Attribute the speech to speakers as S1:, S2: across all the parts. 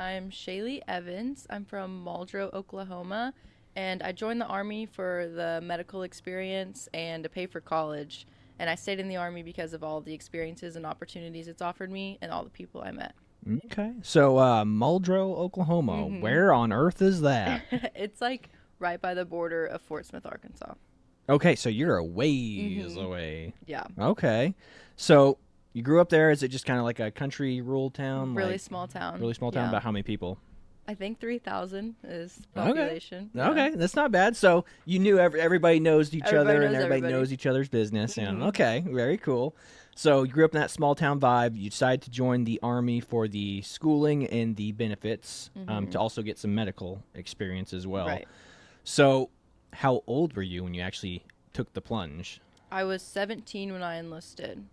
S1: I'm Shailey Evans. I'm from Muldrow, Oklahoma, and I joined the Army for the medical experience and to pay for college. And I stayed in the Army because of all the experiences and opportunities it's offered me and all the people I met.
S2: Okay. So, Muldrow, Oklahoma.
S1: hmm
S2: Where on earth is that?
S1: It's like right by the border of Fort Smith, Arkansas.
S2: Okay, so you're a ways
S1: hmm
S2: away.
S1: Yeah,
S2: Okay. So, you grew up there. Is it just kind of like a country rural town?
S1: really
S2: Like,
S1: small town.
S2: really small town?
S1: Yeah,
S2: About how many people?
S1: I think 3,000 is
S2: Okay.
S1: population. Yeah,
S2: Okay, that's not bad. So you knew everybody knows each
S1: everybody
S2: other and
S1: knows
S2: everybody
S1: everybody.
S2: knows each other's business. And
S1: hmm
S2: okay, very cool. So you grew up in that small town vibe. You decided to join the army for the schooling and the benefits, to
S1: hmm
S2: also get some medical experience as well.
S1: Right.
S2: So, how old were you when you actually took the plunge?
S1: I was 17 when I enlisted.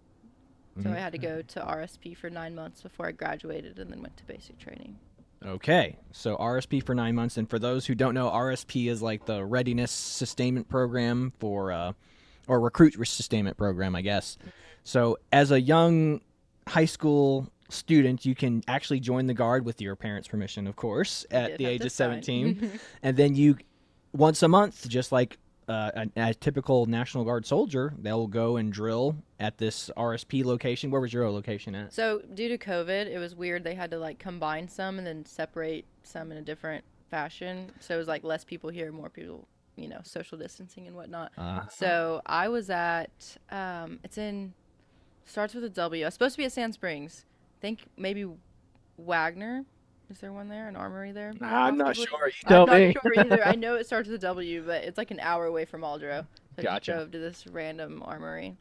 S1: So I
S2: Mhm.
S1: had to go to RSP for 9 months before I graduated and then went to basic training.
S2: Okay, so RSP for 9 months, and for those who don't know, RSP is like the Readiness Sustainment Program for, or Recruit Sustainment Program, I guess. So as a young high school student, you can actually join the Guard with your parents' permission, of course,
S1: I
S2: at
S1: did
S2: the
S1: have
S2: age
S1: to
S2: of 17,
S1: sign.
S2: and then you, once a month, just like a typical National Guard soldier, they'll go and drill at this RSP location. Where was your location at?
S1: So due to COVID, it was weird. They had to like combine some and then separate some in a different fashion. So it was like less people here, more people, social distancing and whatnot.
S2: Uh,
S1: So I was at, it's in, starts with a W. I was supposed to be at Sand Springs. I think maybe Wagner. Is there one there? An armory there?
S2: I'm not
S1: Possibly.
S2: sure. You
S1: I'm
S2: tell
S1: not
S2: me.
S1: sure either. I know it starts with a W, but it's like an hour away from Aldro. So I just
S2: Gotcha.
S1: drove to this random armory.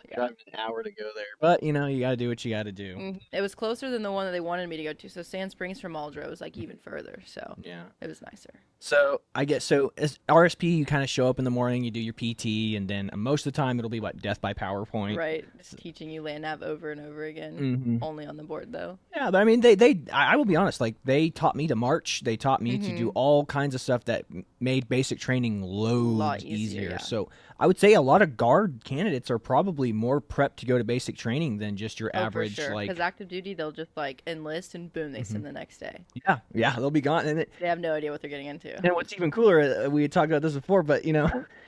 S1: Yeah.
S2: Driving an hour to go there. But you got to do what you got to do.
S1: It was closer than the one that they wanted me to go to. So Sand Springs from Aldro was like even further. So
S2: Yeah.
S1: it was nicer.
S2: So I guess so as RSP, you kind of show up in the morning, you do your PT, and then most of the time it'll be what, death by PowerPoint.
S1: Right. Just teaching you land nav over and over again.
S2: hmm
S1: Only on the board though.
S2: Yeah, but I mean, I will be honest, like they taught me to march. They taught me to do
S1: Mm-hmm.
S2: all kinds of stuff that made basic training
S1: A lot
S2: loads
S1: easier,
S2: easier.
S1: yeah.
S2: So I would say a lot of guard candidates are probably more prepped to go to basic training than just your
S1: Oh, for
S2: average
S1: sure.
S2: like.
S1: Because active duty, they'll just like enlist and boom, they
S2: Mhm.
S1: send the next day.
S2: Yeah, yeah, they'll be gone, and
S1: They have no idea what they're getting into.
S2: and what's even cooler, we had talked about this before, but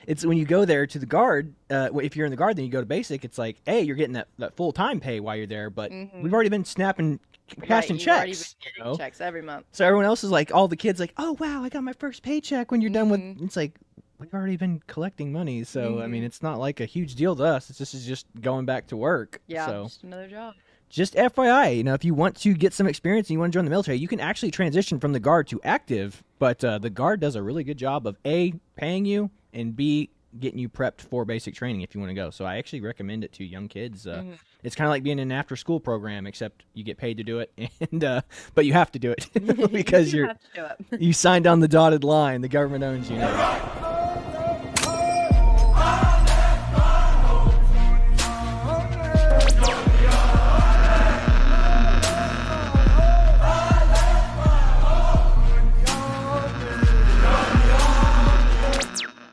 S2: it's when you go there to the guard. If you're in the guard, then you go to basic. It's like, hey, you're getting that full time pay while you're there, but we've
S1: Mm-hmm.
S2: already been snapping,
S1: Right.
S2: cashing
S1: You've already been
S2: checks.
S1: getting checks every month.
S2: So everyone else is like, all the kids like, oh wow, I got my first paycheck. When you're done with,
S1: Mm-hmm.
S2: it's like we've already been collecting money. So I mean,
S1: Mm-hmm.
S2: it's not like a huge deal to us. This is just going back to work.
S1: Yeah,
S2: So
S1: just another job.
S2: just FYI, if you want to get some experience and you want to join the military, you can actually transition from the guard to active. But the guard does a really good job of A, paying you, and B, getting you prepped for basic training if you want to go. So I actually recommend it to young kids.
S1: Mm-hmm.
S2: It's kind of like being in an after-school program, except you get paid to do it, and but you have to do it
S1: You
S2: because
S1: do have to show up.
S2: you signed on the dotted line. The government owns you now.